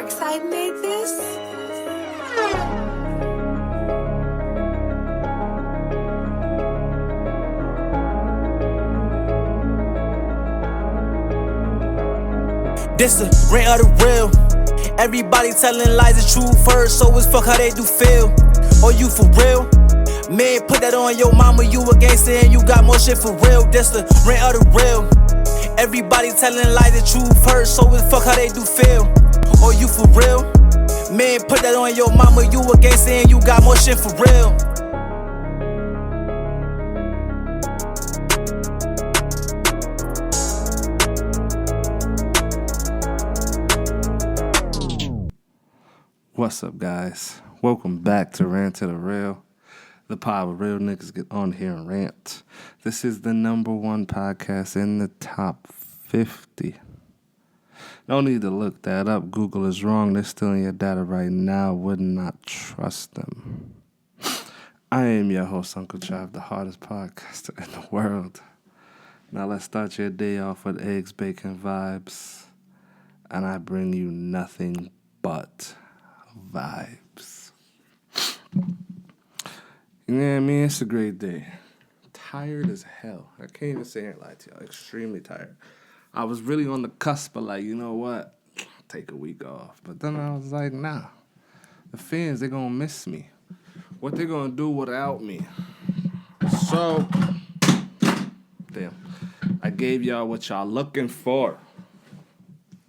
Darkside made this? This the rant of the real. Everybody telling lies, the truth first, so it's fuck how they do feel. Or you for real? Man, put that on your mama, you a gangster and you got more shit for real. This the rant of the real. Everybody telling lies, the truth first, so it's fuck how they do feel. Or you for real? Man, put that on your mama, you a gangster and you got more shit for real. What's up, guys? Welcome back to Rant to the Real, the pod where real niggas get on here and rant. This is the number one podcast in the top 50. No need to look that up. Google is wrong. They're stealing your data right now. Would not trust them. I am your host, Uncle Jive, the hardest podcaster in the world. Now let's start your day off with eggs, bacon vibes. And I bring you nothing but vibes. You know what I mean? It's a great day. Tired as hell. I can't even say it like to y'all. Extremely tired. I was really on the cusp of like, you know what? Take a week off. But then I was like, nah. The fans, they're gonna miss me. What they gonna do without me? So, damn. I gave y'all what y'all looking for.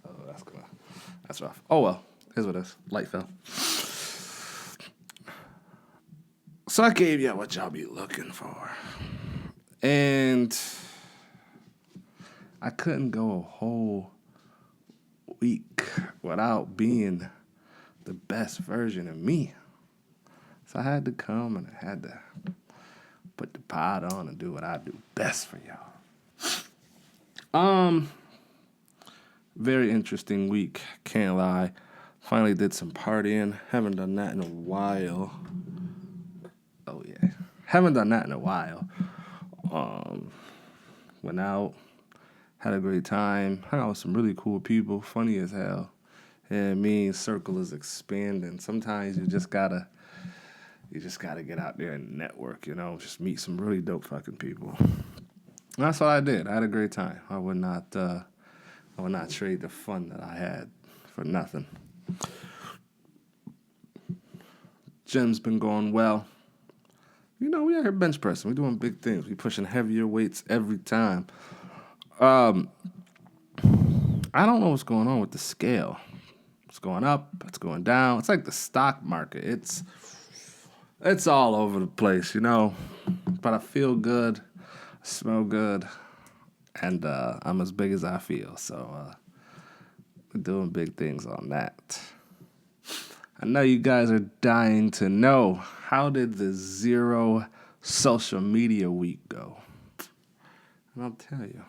Oh, that's rough. Oh well. Here's what it is. Light fell. So I gave y'all what y'all be looking for. And I couldn't go a whole week without being the best version of me. So I had to come and I had to put the pod on and do what I do best for y'all. Very interesting week, can't lie. Finally did some partying. Haven't done that in a while. Oh, yeah. Haven't done that in a while. Went out. Had a great time. Hung out with some really cool people. Funny as hell. And me, circle is expanding. Sometimes you just gotta get out there and network, you know. Just meet some really dope fucking people. And that's what I did. I had a great time. I would not trade the fun that I had for nothing. Gym's been going well. You know, we out here bench pressing. We're doing big things. We pushing heavier weights every time. I don't know what's going on with the scale. It's going up. It's going down. It's like the stock market. It's all over the place, you know. But I feel good. I smell good. And I'm as big as I feel. So we're doing big things on that. I know you guys are dying to know, how did the 0 social media week go? And I'll tell you,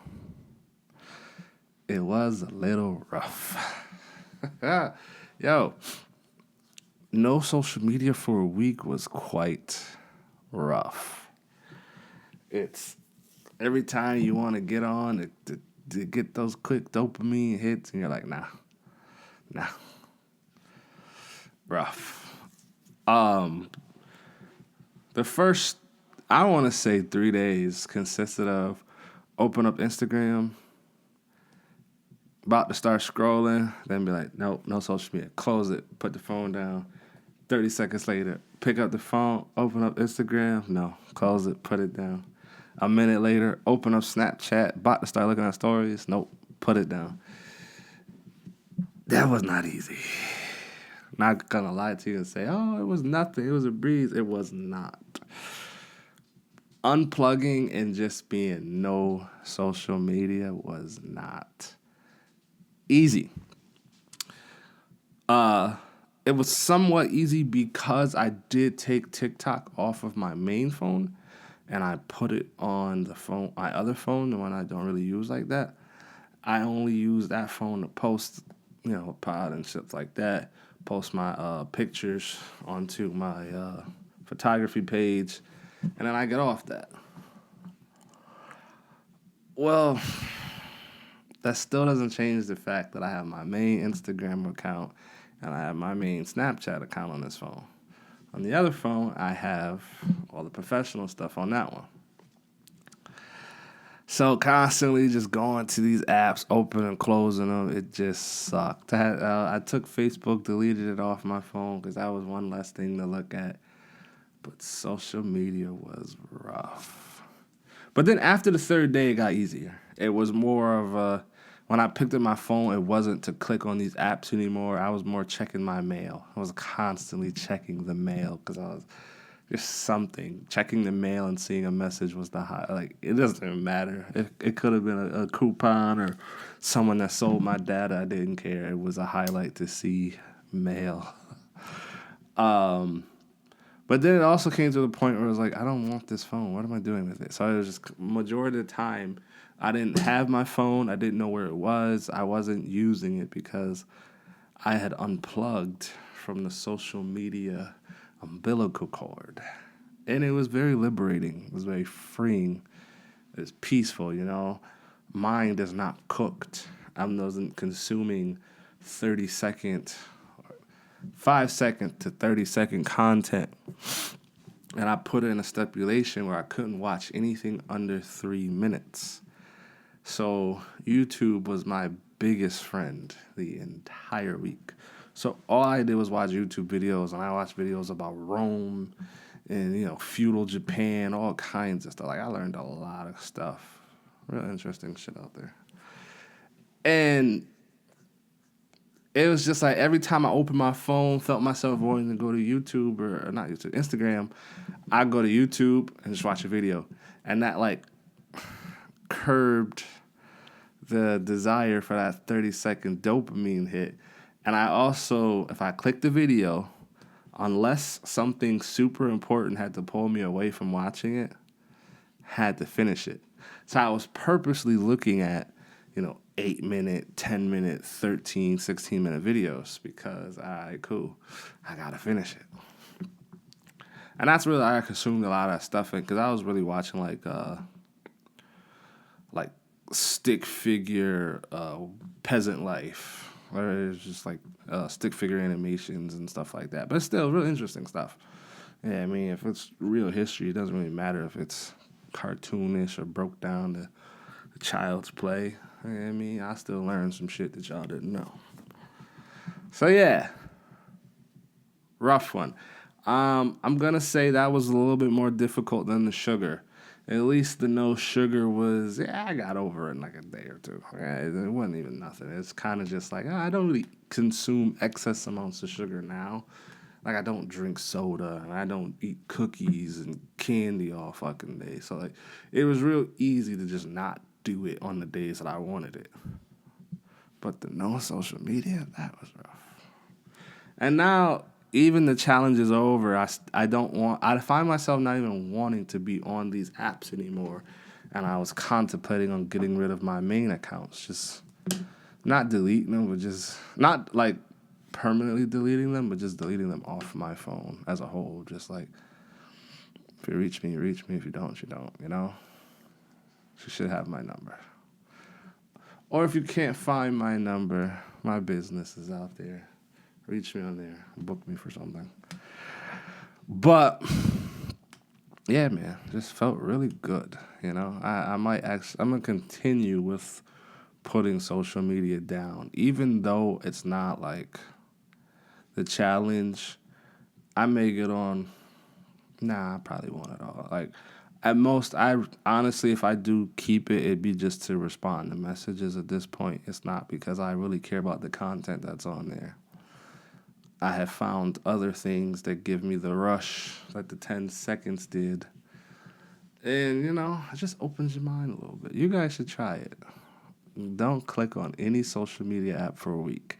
it was a little rough. Yo, no social media for a week was quite rough. It's every time you want to get on to get those quick dopamine hits, and you're like, nah. Rough. The first, I want to say 3 days consisted of open up Instagram, about to start scrolling, then be like, nope, no social media. Close it, put the phone down. 30 seconds later, pick up the phone, open up Instagram, no, close it, put it down. A minute later, open up Snapchat, about to start looking at stories, nope, put it down. That was not easy. Not gonna lie to you and say, oh, it was nothing. It was a breeze. It was not. Unplugging and just being no social media was not easy. It was somewhat easy because I did take TikTok off of my main phone and I put it on the phone, my other phone, the one I don't really use like that. I only use that phone to post, you know, pod and shit like that. Post my pictures onto my photography page, and then I get off that. Well, that still doesn't change the fact that I have my main Instagram account and I have my main Snapchat account on this phone. On the other phone, I have all the professional stuff on that one. So constantly just going to these apps, opening and closing them, it just sucked. I took Facebook, deleted it off my phone because that was one less thing to look at. But social media was rough. But then after the third day, it got easier. It was more of a, when I picked up my phone, it wasn't to click on these apps anymore. I was more checking my mail. I was constantly checking the mail because I was just something. Checking the mail and seeing a message was the high. Like, it doesn't even matter. It could have been a coupon or someone that sold my data. I didn't care. It was a highlight to see mail. But then it also came to the point where it was like, I don't want this phone. What am I doing with it? So it was just majority of the time, I didn't have my phone. I didn't know where it was. I wasn't using it because I had unplugged from the social media umbilical cord. And it was very liberating. It was very freeing. It was peaceful, you know. Mind is not cooked. I wasn't consuming 30-second, 5-second to 30-second content. And I put in a stipulation where I couldn't watch anything under 3 minutes. So YouTube was my biggest friend the entire week. So all I did was watch YouTube videos, and I watched videos about Rome and, you know, feudal Japan, all kinds of stuff. Like, I learned a lot of stuff. Real interesting shit out there. And it was just like every time I opened my phone, felt myself wanting to go to YouTube or not YouTube, Instagram, I go to YouTube and just watch a video. And that, like, curbed the desire for that 30-second dopamine hit. And I also, if I click the video, unless something super important had to pull me away from watching it, had to finish it. So I was purposely looking at, you know, 8-minute, 10-minute, 13, 16-minute videos because, all right, cool, I got to finish it. And that's really, I consumed a lot of that stuff in because I was really watching, like stick figure peasant life. Where it's just like stick figure animations and stuff like that. But it's still real interesting stuff. Yeah, I mean, if it's real history, it doesn't really matter if it's cartoonish or broke down to child's play. I mean, I still learned some shit that y'all didn't know. So, yeah. Rough one. I'm going to say that was a little bit more difficult than the sugar. At least the no sugar was, I got over it in like a day or two. It wasn't even nothing. It's kind of just like, I don't really consume excess amounts of sugar now. Like, I don't drink soda, and I don't eat cookies and candy all fucking day. So, like, it was real easy to just not do it on the days that I wanted it. But the no social media, that was rough. And now, even the challenge is over. I find myself not even wanting to be on these apps anymore. And I was contemplating on getting rid of my main accounts. Just not deleting them, but just not like permanently deleting them, but just deleting them off my phone as a whole. Just like, if you reach me, you reach me. If you don't, you don't, you know? You should have my number. Or if you can't find my number, my business is out there. Reach me on there. Book me for something. But, yeah, man. Just felt really good, you know? I'm going to continue with putting social media down. Even though it's not, like, the challenge, I may get on. Nah, I probably won't at all. Like, at most, honestly, if I do keep it, it'd be just to respond to messages at this point. It's not because I really care about the content that's on there. I have found other things that give me the rush, like the 10 seconds did. And, you know, it just opens your mind a little bit. You guys should try it. Don't click on any social media app for a week.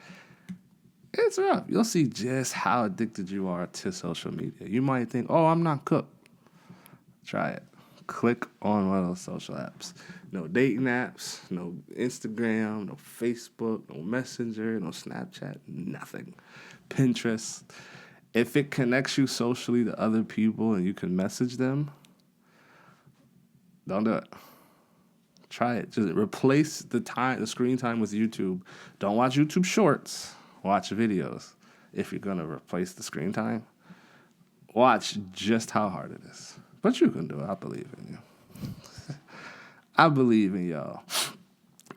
It's rough. You'll see just how addicted you are to social media. You might think, oh, I'm not cooked. Try it. Click on one of those social apps. No dating apps, no Instagram, no Facebook, no Messenger, no Snapchat, nothing. Pinterest. If it connects you socially to other people and you can message them, don't do it. Try it. Just replace the screen time with YouTube. Don't watch YouTube Shorts. Watch videos. if you're going to replace the screen time, watch just how hard it is. But you can do it. I believe in you. I believe in y'all.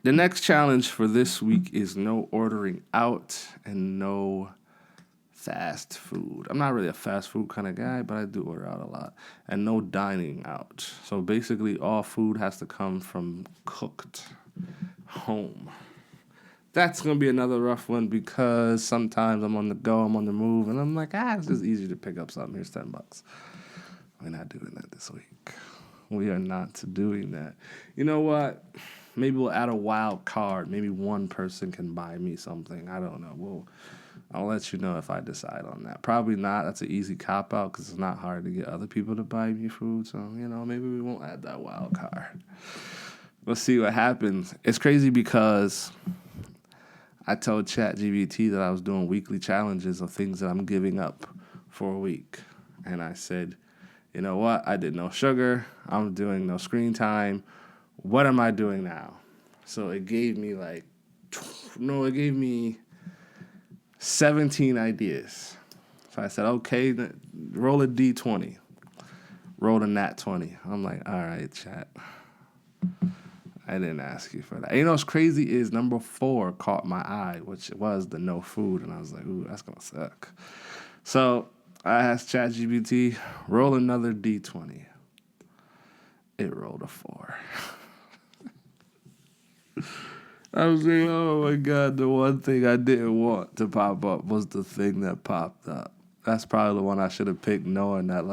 The next challenge for this week is no ordering out and no fast food. I'm not really a fast food kind of guy, but I do order out a lot. And no dining out. So basically, all food has to come from cooked home. That's going to be another rough one because sometimes I'm on the go, I'm on the move, and I'm like, it's just easier to pick up something. Here's $10. We're not doing that this week. We are not doing that. You know what? Maybe we'll add a wild card. Maybe one person can buy me something. I don't know. I'll let you know if I decide on that. Probably not. That's an easy cop-out because it's not hard to get other people to buy me food. So, maybe we won't add that wild card. We'll see what happens. It's crazy because I told ChatGPT that I was doing weekly challenges of things that I'm giving up for a week. And I said, you know what? I did no sugar. I'm doing no screen time. What am I doing now? So it gave me it gave me 17 ideas. So I said, okay, roll a D20. Roll a nat 20. I'm like, all right, chat. I didn't ask you for that. And what's crazy is number 4 caught my eye, which was the no food. And I was like, ooh, that's going to suck. So I asked ChatGPT, roll another D20. It rolled a 4. I was like, oh my God, the one thing I didn't want to pop up was the thing that popped up. That's probably the one I should have picked, knowing that,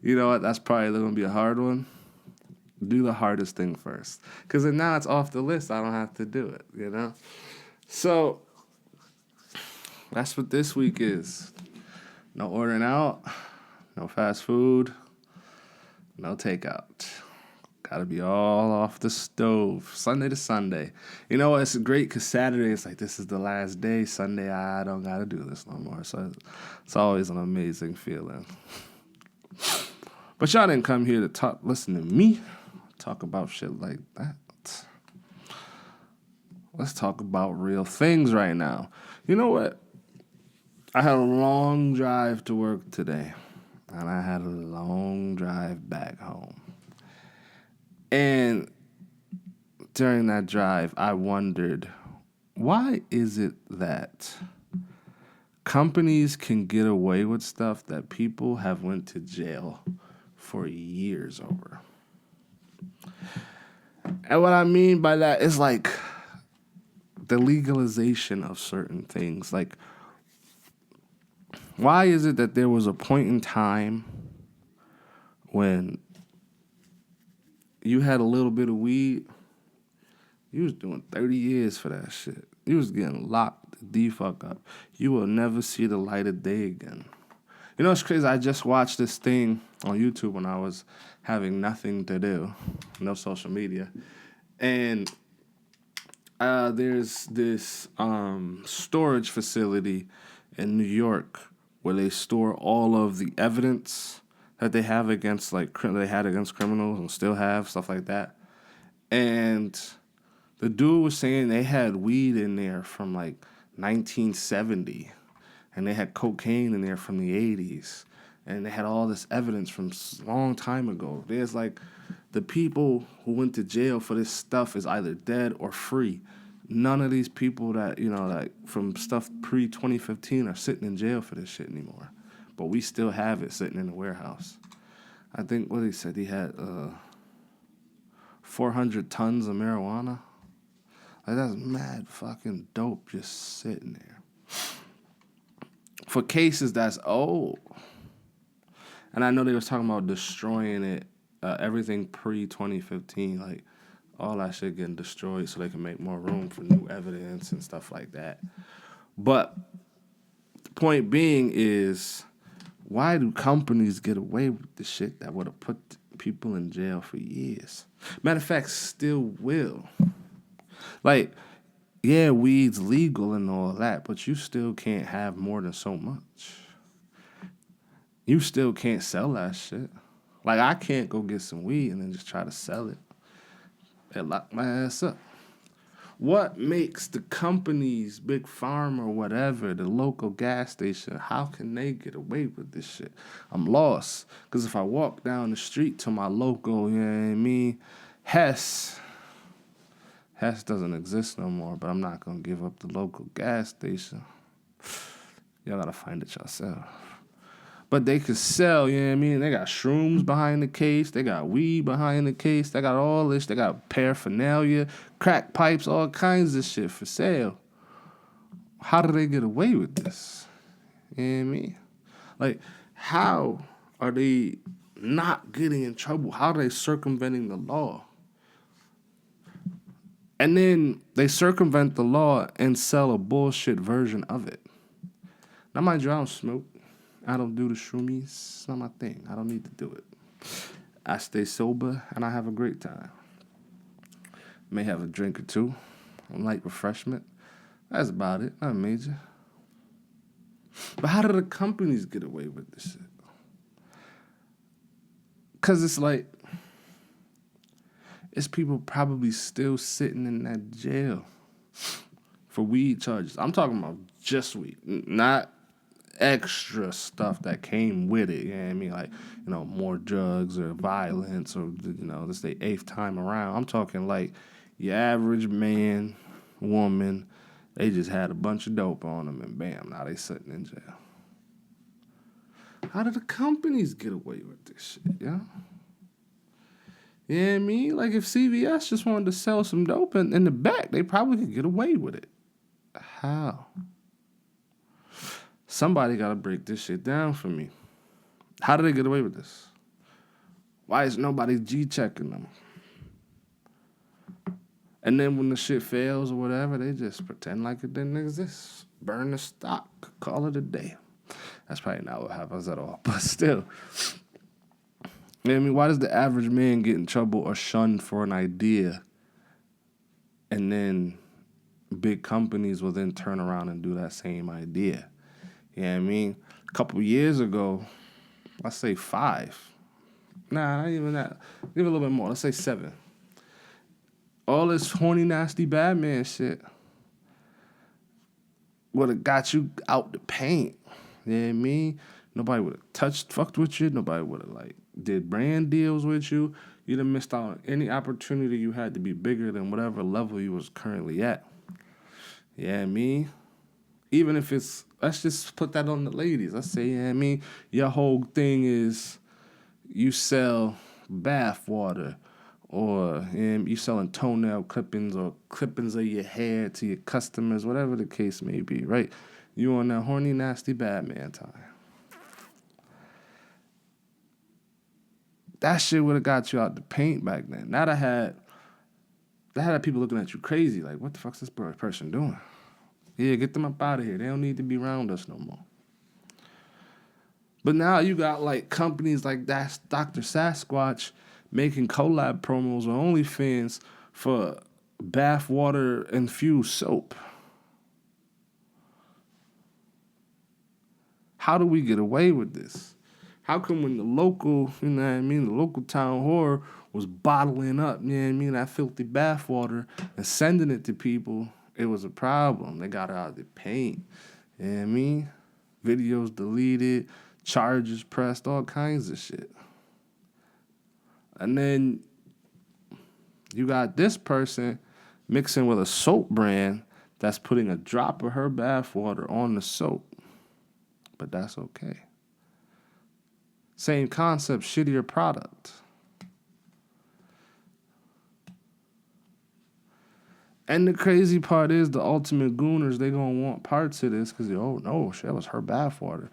you know what, that's probably going to be a hard one. Do the hardest thing first. Because then now it's off the list. I don't have to do it, So, that's what this week is. No ordering out, no fast food, no takeout. Gotta be all off the stove, Sunday to Sunday. You know, it's great because Saturday it's like, this is the last day. Sunday, I don't gotta do this no more. So it's always an amazing feeling. But y'all didn't come here to listen to me talk about shit like that. Let's talk about real things right now. You know what? I had a long drive to work today, and I had a long drive back home. And during that drive, I wondered, why is it that companies can get away with stuff that people have went to jail for years over? And what I mean by that is the legalization of certain things. Why is it that there was a point in time when you had a little bit of weed, you was doing 30 years for that shit. You was getting locked the fuck up. You will never see the light of day again. You know what's crazy? I just watched this thing on YouTube when I was having nothing to do, no social media. And there's this storage facility in New York where they store all of the evidence that they have against they had against criminals and still have, stuff like that. And the dude was saying they had weed in there from 1970, and they had cocaine in there from the 80s, and they had all this evidence from a long time ago. There's the people who went to jail for this stuff is either dead or free. None of these people that, from stuff pre-2015 are sitting in jail for this shit anymore. But we still have it sitting in the warehouse. I think what he said, he had 400 tons of marijuana. That's mad fucking dope just sitting there. For cases that's old. And I know they was talking about destroying it, everything pre-2015, all that shit getting destroyed so they can make more room for new evidence and stuff like that. But the point being is, why do companies get away with the shit that would have put people in jail for years? Matter of fact, still will. Yeah, weed's legal and all that, but you still can't have more than so much. You still can't sell that shit. I can't go get some weed and then just try to sell it. They lock my ass up. What makes the companies, Big Pharma or whatever, the local gas station, how can they get away with this shit? I'm lost. Because if I walk down the street to my local, you know what I mean, Hess doesn't exist no more, but I'm not going to give up the local gas station. Y'all got to find it yourself. But they could sell, you know what I mean? They got shrooms behind the case. They got weed behind the case. They got all this. They got paraphernalia, crack pipes, all kinds of shit for sale. How do they get away with this? You know what I mean? Like, how are they not getting in trouble? How are they circumventing the law? And then they circumvent the law and sell a bullshit version of it. Now, mind you, I don't smoke. I don't do the shroomies. It's not my thing. I don't need to do it. I stay sober and I have a great time. May have a drink or two, a light refreshment. That's about it. Not major. But how do the companies get away with this shit? Because it's like, it's people probably still sitting in that jail for weed charges. I'm talking about just weed, not extra stuff that came with it. You know what I mean? Like, more drugs or violence or, this their 8th time around. I'm talking like your average man, woman, they just had a bunch of dope on them and bam, now they sitting in jail. How do the companies get away with this shit, yeah? You know what I mean? Like, if CVS just wanted to sell some dope in the back, they probably could get away with it. How? Somebody got to break this shit down for me. How do they get away with this? Why is nobody G-checking them? And then when the shit fails or whatever, they just pretend like it didn't exist. Burn the stock. Call it a day. That's probably not what happens at all. But still. You know what I mean? Why does the average man get in trouble or shunned for an idea and then big companies will then turn around and do that same idea? You know what I mean? A couple years ago, let's say 5. Nah, not even that. Give it a little bit more. Let's say 7. All this horny, nasty Batman shit would have got you out the paint. You know what I mean? Nobody would have fucked with you. Nobody would have, did brand deals with you. You'd have missed out on any opportunity you had to be bigger than whatever level you was currently at. You know what I mean? Even if it's, let's just put that on the ladies. Let's say, you know what I mean? Your whole thing is you sell bathwater or you selling toenail clippings or clippings of your hair to your customers, whatever the case may be, right? You on that horny, nasty Batman time. That shit would have got you out the paint back then. Now that had people looking at you crazy, like, what the fuck's this person doing? Yeah, get them up out of here. They don't need to be around us no more. But now you got, companies like that, Dr. Sasquatch, making collab promos on OnlyFans for bathwater-infused soap. How do we get away with this? How come when the local, the local town whore was bottling up, that filthy bathwater and sending it to people, it was a problem. They got her out of the paint. You know what I mean? Videos deleted, charges pressed, all kinds of shit. And then you got this person mixing with a soap brand that's putting a drop of her bathwater on the soap. But that's okay. Same concept, shittier product. And the crazy part is the ultimate gooners, they gonna want parts of this because, oh no, shit, that was her bathwater.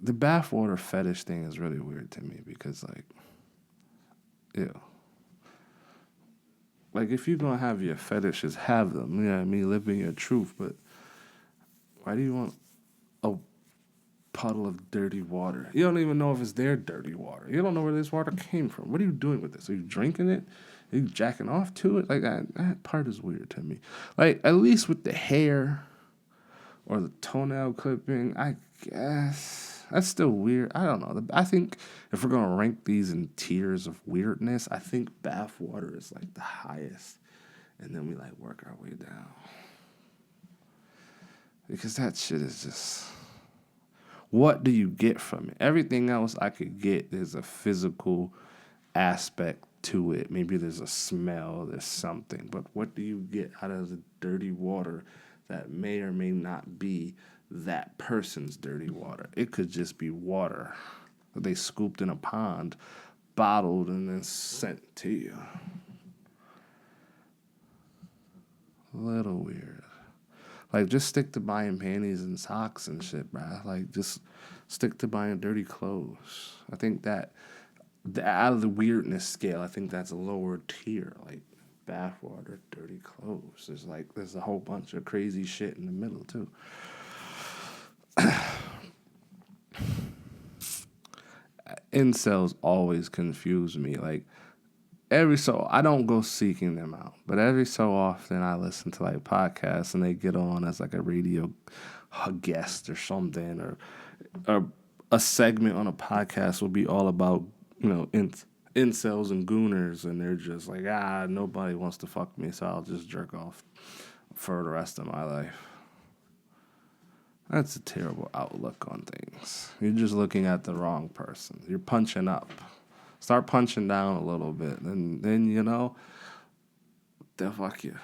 The bathwater fetish thing is really weird to me because, ew. If you're gonna have your fetishes, have them. You know what I mean? Live in your truth, but why do you want a puddle of dirty water? You don't even know if it's their dirty water. You don't know where this water came from. What are you doing with this? Are you drinking it? Are you jacking off to it? That part is weird to me. At least with the hair or the toenail clipping, I guess that's still weird. I don't know. I think if we're gonna rank these in tiers of weirdness, I think bathwater is the highest. and then we like work our way down. Because that shit is just, what do you get from it? Everything else I could get, there's a physical aspect to it. Maybe there's a smell, there's something. But what do you get out of the dirty water that may or may not be that person's dirty water? It could just be water that they scooped in a pond, bottled, and then sent to you. A little weird. Like, just stick to buying panties and socks and shit, bruh. Like, just stick to buying dirty clothes. I think that, out of the weirdness scale, I think that's a lower tier. Like, bathwater, dirty clothes. There's a whole bunch of crazy shit in the middle, too. Incels always confuse me. Like, I don't go seeking them out, but every so often I listen to like podcasts and they get on as like a radio guest or something, or a segment on a podcast will be all about, incels and gooners, and they're just like, nobody wants to fuck me, so I'll just jerk off for the rest of my life. That's a terrible outlook on things. You're just looking at the wrong person. You're punching up. Start punching down a little bit, and then, they'll fuck you.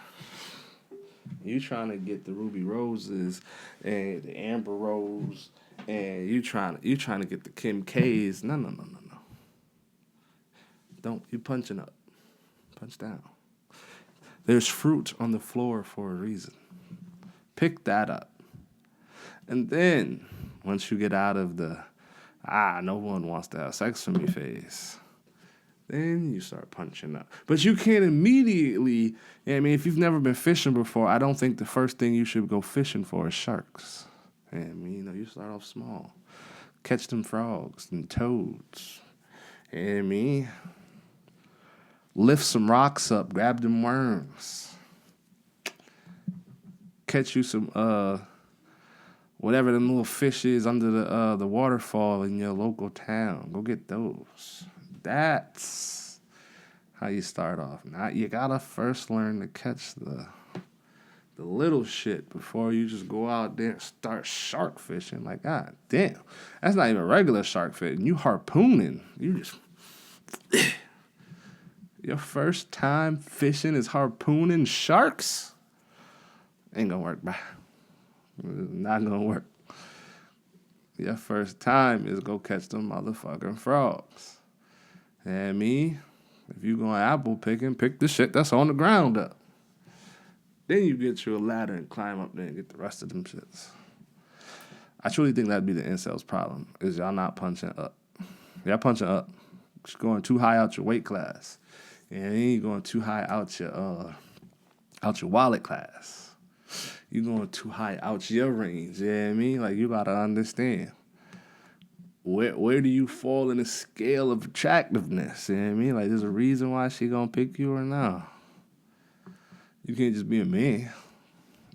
You trying to get the ruby roses and the amber rose, and you trying to get the Kim K's. No. Don't. You punching up. Punch down. There's fruit on the floor for a reason. Pick that up. And then, once you get out of the, no one wants to have sex with me phase, then you start punching up. But you can't immediately, if you've never been fishing before, I don't think the first thing you should go fishing for is sharks. You start off small. Catch them frogs and toads. Lift some rocks up, grab them worms. Catch you some, whatever them little fish is under the waterfall in your local town. Go get those. That's how you start off. Now you gotta first learn to catch the little shit before you just go out there and start shark fishing. Like, god damn, that's not even regular shark fishing. You harpooning. You just your first time fishing is harpooning sharks. Ain't gonna work, bro. Not gonna work. Your first time is go catch them motherfucking frogs. If you going apple picking, pick the shit that's on the ground up. Then you get you a ladder and climb up there and get the rest of them shits. I truly think that'd be the incels' problem, is y'all not punching up. Y'all punching up. You're going too high out your weight class. And then you're going too high out your wallet class. You're going too high out your range. You know what I mean? Like, you gotta understand. Where do you fall in the scale of attractiveness? You know what I mean? Like, there's a reason why she gonna pick you or no. You can't just be a man.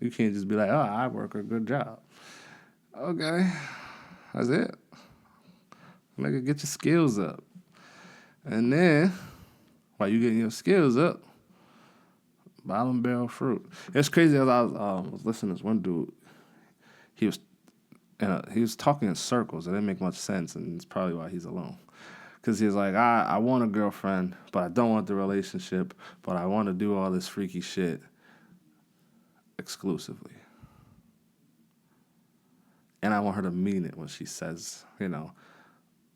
You can't just be like, I work a good job. Okay, that's it. Nigga, get your skills up. And then, while you getting your skills up, bottom barrel fruit. It's crazy, as I was listening to this one dude, he was talking in circles. It didn't make much sense, and it's probably why he's alone. Because he was like, I want a girlfriend, but I don't want the relationship, but I want to do all this freaky shit exclusively. And I want her to mean it when she says, the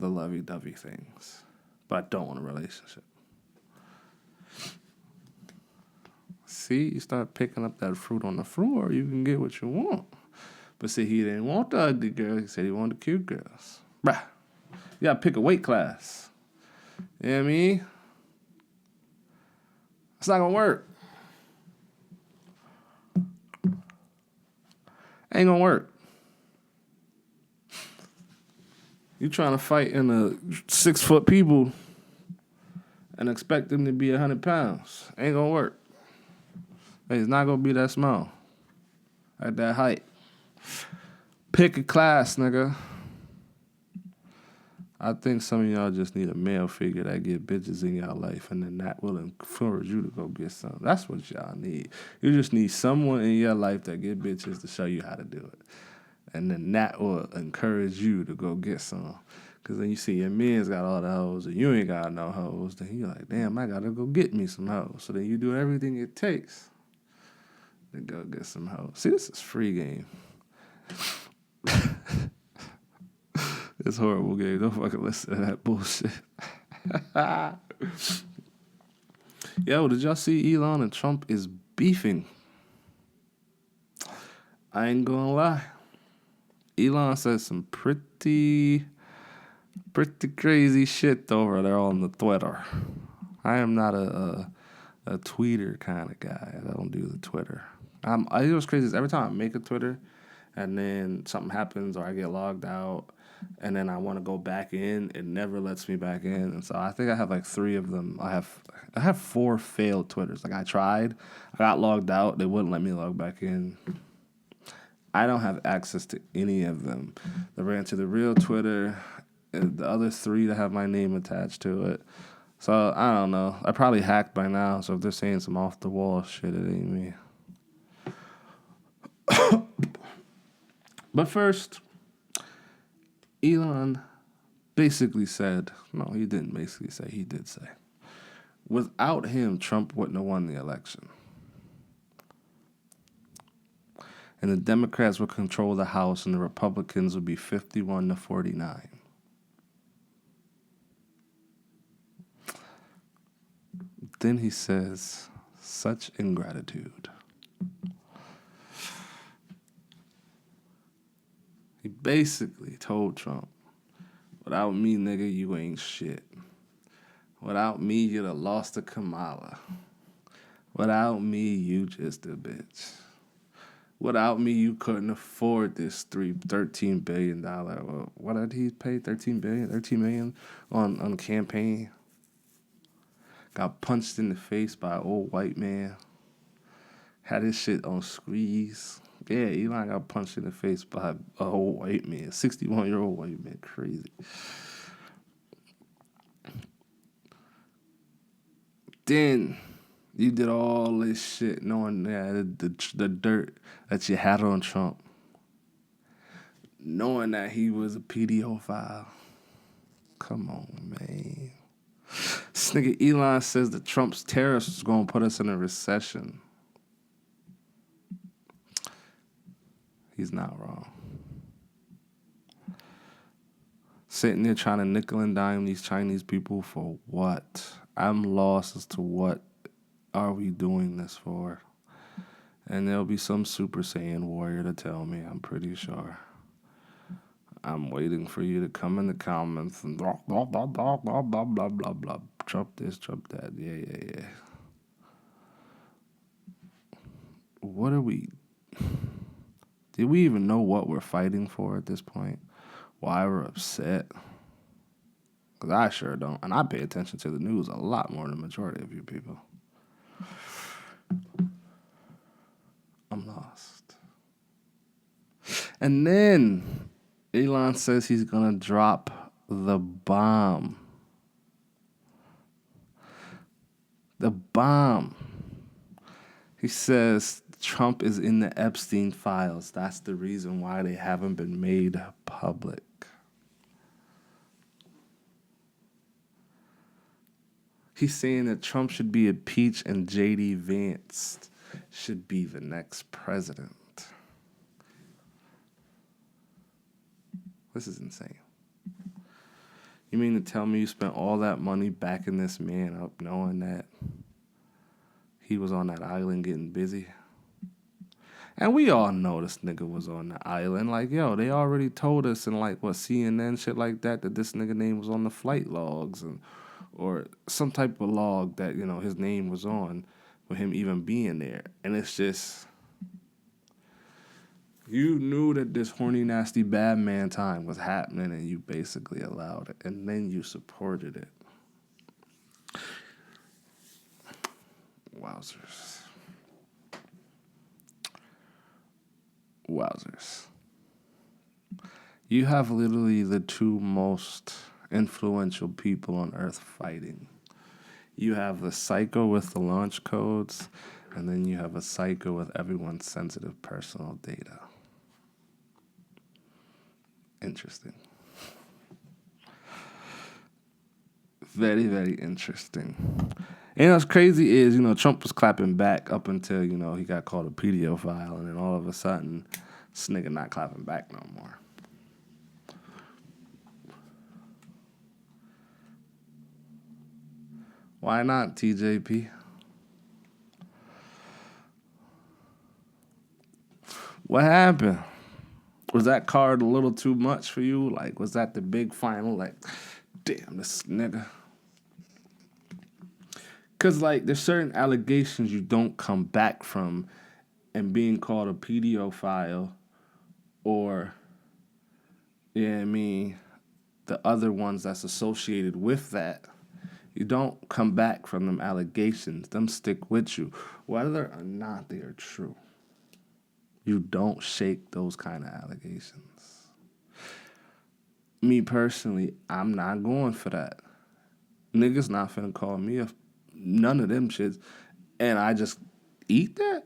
lovey-dovey things. But I don't want a relationship. See, you start picking up that fruit on the floor, you can get what you want. But see, he didn't want the ugly girls. He said he wanted the cute girls. Bruh, you gotta pick a weight class. You know what I mean? It's not gonna work. Ain't gonna work. You trying to fight in a 6-foot people and expect them to be 100 pounds. Ain't gonna work. It's not gonna be that small. At that height. Pick a class, nigga. I think some of y'all just need a male figure that get bitches in y'all life, and then that will encourage you to go get some. That's what y'all need. You just need someone in your life that get bitches to show you how to do it. And then that will encourage you to go get some. Because then you see your man's got all the hoes and you ain't got no hoes. Then you're like, damn, I got to go get me some hoes. So then you do everything it takes to go get some hoes. See, this is free game. It's horrible game. Don't fucking listen to that bullshit. Yo, did y'all see Elon and Trump is beefing? I ain't gonna lie. Elon says some pretty crazy shit over there on the Twitter. I am not a tweeter kind of guy. I don't do the Twitter. I know what's crazy is every time I make a Twitter and then something happens or I get logged out and then I want to go back in, it never lets me back in. And so I think I have like 3 of them. I have 4 failed Twitters. Like I tried, I got logged out, they wouldn't let me log back in. I don't have access to any of them. The Rant to the Real Twitter, and the other 3 that have my name attached to it. So, I don't know. I probably hacked by now, so if they're saying some off-the-wall shit, it ain't me. But first, Elon basically said, no, he didn't basically say, he did say, without him, Trump wouldn't have won the election. And the Democrats would control the House and the Republicans would be 51-49. Then he says, such ingratitude. He basically told Trump, without me, nigga, you ain't shit. Without me, you'd have lost to Kamala. Without me, you just a bitch. Without me, you couldn't afford this $13 billion. What did he pay? $13 million on campaign. Got punched in the face by an old white man. Had his shit on squeeze. Yeah, Elon got punched in the face by an old white man. 61-year-old white man. Crazy. Then you did all this shit knowing that the dirt that you had on Trump. Knowing that he was a pedophile. Come on, man. This nigga Elon says that Trump's tariffs is going to put us in a recession. He's not wrong. Sitting there trying to nickel and dime these Chinese people for what? I'm lost as to what are we doing this for? And there'll be some Super Saiyan warrior to tell me, I'm pretty sure. I'm waiting for you to come in the comments and blah, blah, blah, blah, blah, blah, blah, blah, blah. Trump this, Trump that. Yeah. What are we... Did we even know what we're fighting for at this point? Why we're upset? Because I sure don't. And I pay attention to the news a lot more than the majority of you people. I'm lost. And then Elon says he's going to drop the bomb. The bomb. He says Trump is in the Epstein files. That's the reason why they haven't been made public. He's saying that Trump should be impeached and JD Vance should be the next president. This is insane. You mean to tell me you spent all that money backing this man up knowing that he was on that island getting busy? And we all know this nigga was on the island. Like, yo, they already told us in, like, what, CNN, shit like that this nigga name was on the flight logs or some type of log that, you know, his name was on with him even being there. And it's just, you knew that this horny, nasty, bad man time was happening and you basically allowed it. And then you supported it. Wowzers. You have literally the 2 most influential people on Earth fighting. You have the psycho with the launch codes, and then you have a psycho with everyone's sensitive personal data. Interesting. Very, very interesting. And what's crazy is, Trump was clapping back up until, he got called a pedophile, and then all of a sudden, this nigga not clapping back no more. Why not, TJP? What happened? Was that card a little too much for you? Like, was that the big final? Like, damn, this nigga. Because, like, there's certain allegations you don't come back from, and being called a pedophile or, the other ones that's associated with that, you don't come back from them allegations. Them stick with you, whether or not they are true. You don't shake those kind of allegations. Me personally, I'm not going for that. Niggas not finna call me none of them shits, and I just eat that?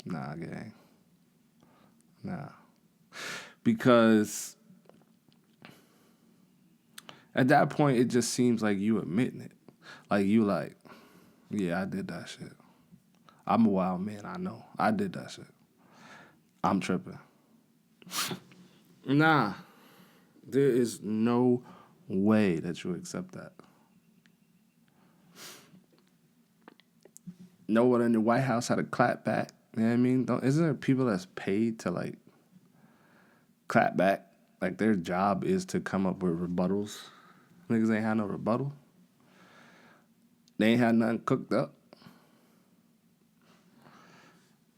Nah, gang. Nah. Because at that point, it just seems like you admitting it. Like, you like, yeah, I did that shit. I'm a wild man, I know. I did that shit. I'm tripping. Nah. There is no way that you accept that. No one in the White House had to clap back. You know what I mean? Isn't there people that's paid to, like, clap back? Like, their job is to come up with rebuttals. Niggas ain't had no rebuttal. They ain't had nothing cooked up.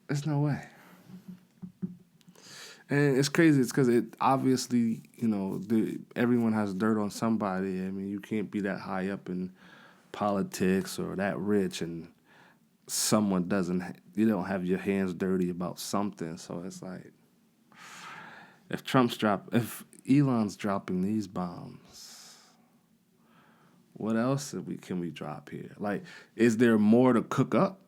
There's no way. And it's crazy. It's because it obviously, everyone has dirt on somebody. I mean, you can't be that high up in politics or that rich and someone you don't have your hands dirty about something. So it's like, if Elon's dropping these bombs, what else can we drop here? Like, is there more to cook up?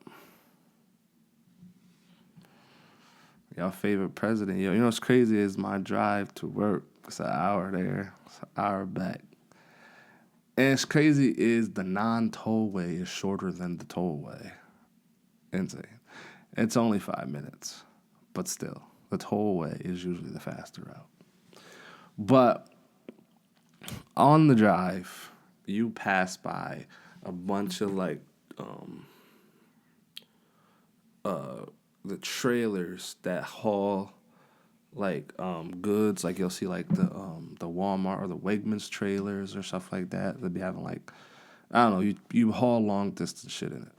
Y'all favorite president. Yo, what's crazy is my drive to work. It's an hour there. It's an hour back. And it's crazy is the non-tollway is shorter than the tollway. Insane. It's only 5 minutes. But still, the tollway is usually the faster route. But on the drive, you pass by a bunch of like the trailers that haul like goods. Like you'll see like the Walmart or the Wegmans trailers or stuff like that. They'll be having like, I don't know, you haul long distance shit in it.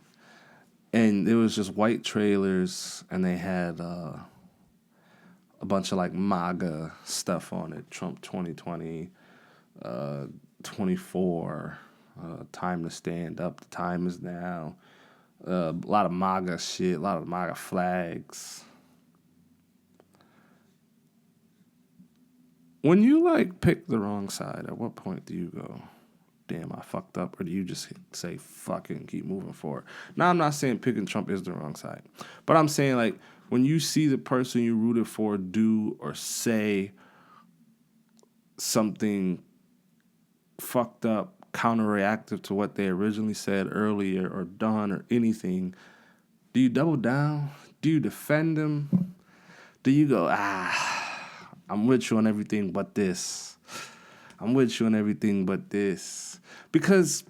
And it was just white trailers, and they had a bunch of like MAGA stuff on it. Trump 2020, 24, time to stand up. The time is now. A lot of MAGA shit, a lot of MAGA flags. When you like pick the wrong side, at what point do you go, damn, I fucked up? Or do you just say, fuck it and keep moving forward? Now, I'm not saying picking Trump is the wrong side. But I'm saying, like, when you see the person you rooted for do or say something fucked up, counterreactive to what they originally said earlier or done or anything, do you double down? Do you defend them? Do you go, I'm with you on everything but this. I'm with you on everything but this. Because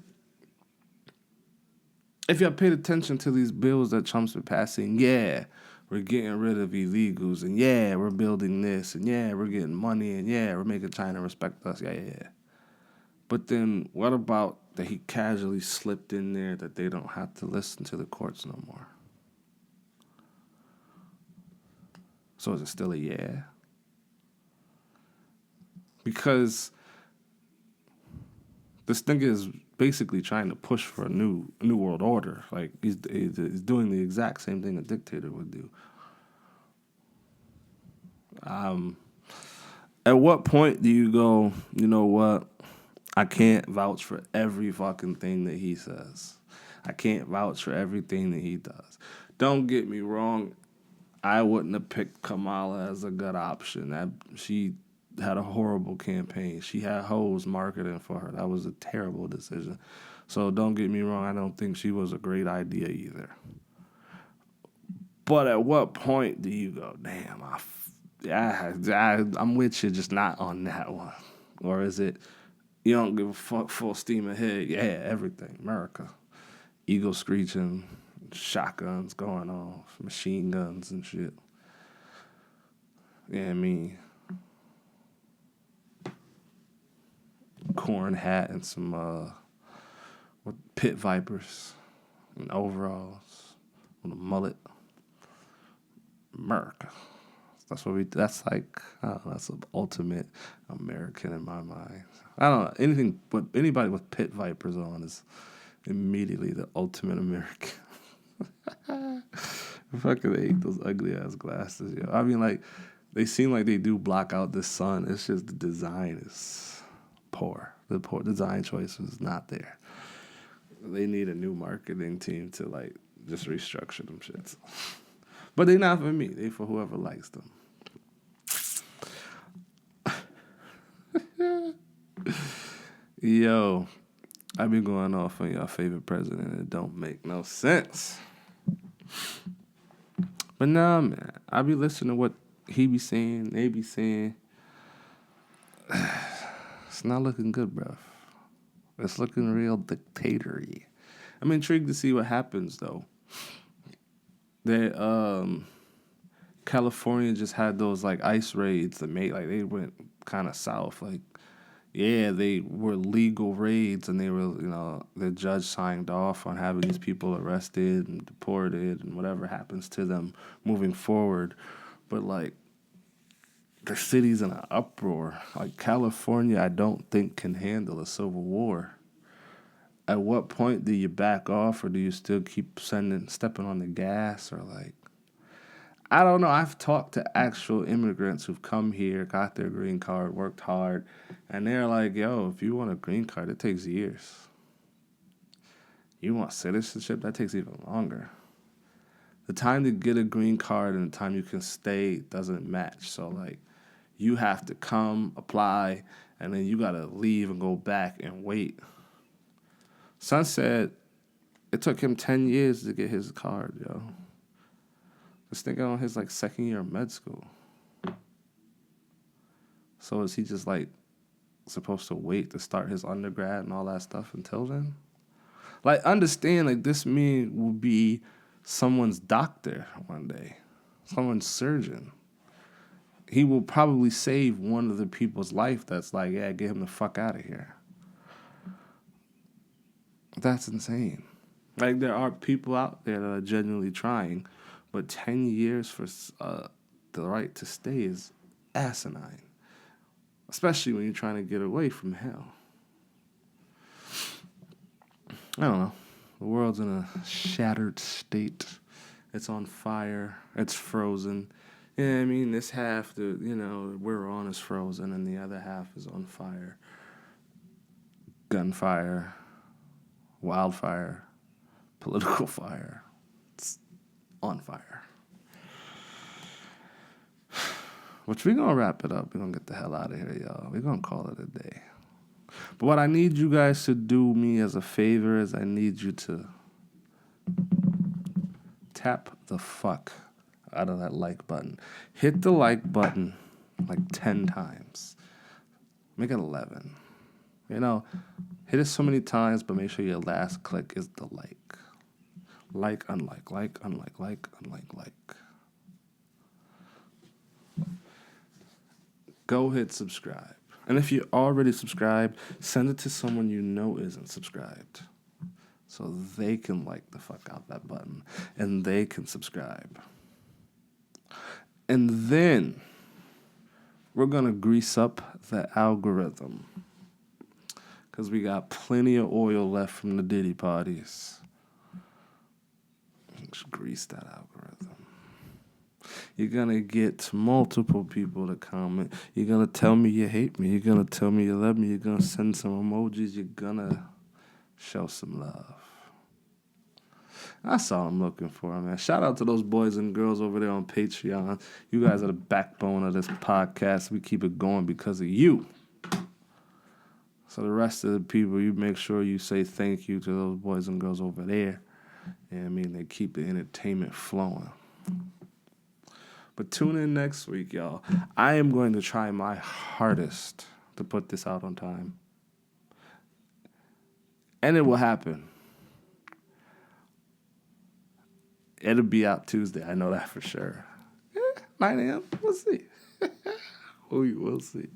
if you paid attention to these bills that Trump's been passing, yeah, we're getting rid of illegals, and yeah, we're building this, and yeah, we're getting money, and yeah, we're making China respect us, yeah. But then what about that he casually slipped in there that they don't have to listen to the courts no more? So is it still a yeah? Because this thing is basically trying to push for a new world order. Like, he's doing the exact same thing a dictator would do. At what point do you go, you know what? I can't vouch for every fucking thing that he says. I can't vouch for everything that he does. Don't get me wrong. I wouldn't have picked Kamala as a good option. She had a horrible campaign. She had hoes marketing for her. That was a terrible decision. So don't get me wrong. I don't think she was a great idea either. But at what point do you go, damn, I'm with you, just not on that one? Or is it, you don't give a fuck, full steam ahead? Yeah, everything. America. Eagle screeching, shotguns going off, machine guns and shit. Yeah, I mean, corn hat and some pit vipers and overalls with a mullet. America. That's the ultimate American in my mind. I don't know, anything but anybody with pit vipers on is immediately the ultimate American. I fucking hate those ugly ass glasses, yo. I mean, like, they seem like they do block out the sun. It's just the design is poor. The poor design choice is not there. They need a new marketing team to, like, just restructure them shits. But they not for me. They for whoever likes them. Yo, I be going off on your favorite president. It don't make no sense. But nah, man. I be listening to what he be saying, they be saying. It's not looking good, bruh. It's looking real dictatory. I'm intrigued to see what happens, though. California just had those, like, ice raids that made, like, they went kind of south. Like, yeah, they were legal raids, and they were, you know, the judge signed off on having these people arrested and deported and whatever happens to them moving forward. But, like, the city's in an uproar. Like, California, I don't think can handle a civil war. At what point do you back off, or do you still keep stepping on the gas, or, like, I don't know. I've talked to actual immigrants who've come here, got their green card, worked hard, and they're like, yo, if you want a green card, it takes years. You want citizenship, that takes even longer. The time to get a green card and the time you can stay doesn't match. So, like, you have to come, apply, and then you got to leave and go back and wait. Son said it took him 10 years to get his card, yo. This nigga on his, like, second year of med school. So is he just, like, supposed to wait to start his undergrad and all that stuff until then? Like, understand, like, this man will be someone's doctor one day. Someone's surgeon. He will probably save one of the people's life that's like, yeah, get him the fuck out of here. That's insane. Like, there are people out there that are genuinely trying, but 10 years for the right to stay is asinine. Especially when you're trying to get away from hell. I don't know. The world's in a shattered state. It's on fire. It's frozen. Yeah, I mean, this half that, you know, we're on is frozen, and the other half is on fire. Gunfire. Wildfire. Political fire. It's on fire. Which we're going to wrap it up. We're going to get the hell out of here, y'all. We're going to call it a day. But what I need you guys to do me as a favor is I need you to tap the fuck out of that like button. Hit the like button like 10 times. Make it 11. You know, hit it so many times, but make sure your last click is the like. Like, unlike, like, unlike, like, unlike, like. Go hit subscribe. And if you're already subscribed, send it to someone you know isn't subscribed. So they can like the fuck out that button. And they can subscribe. And then we're going to grease up the algorithm. Because we got plenty of oil left from the Diddy parties. Let's grease that algorithm. You're going to get multiple people to comment. You're going to tell me you hate me. You're going to tell me you love me. You're going to send some emojis. You're going to show some love. That's all I'm looking for, man. Shout out to those boys and girls over there on Patreon. You guys are the backbone of this podcast. We keep it going because of you. So the rest of the people, you make sure you say thank you to those boys and girls over there. And I mean, they keep the entertainment flowing. But tune in next week, y'all. I am going to try my hardest to put this out on time. And it will happen. It'll be out Tuesday. I know that for sure. 9 a.m. We'll see. We will see.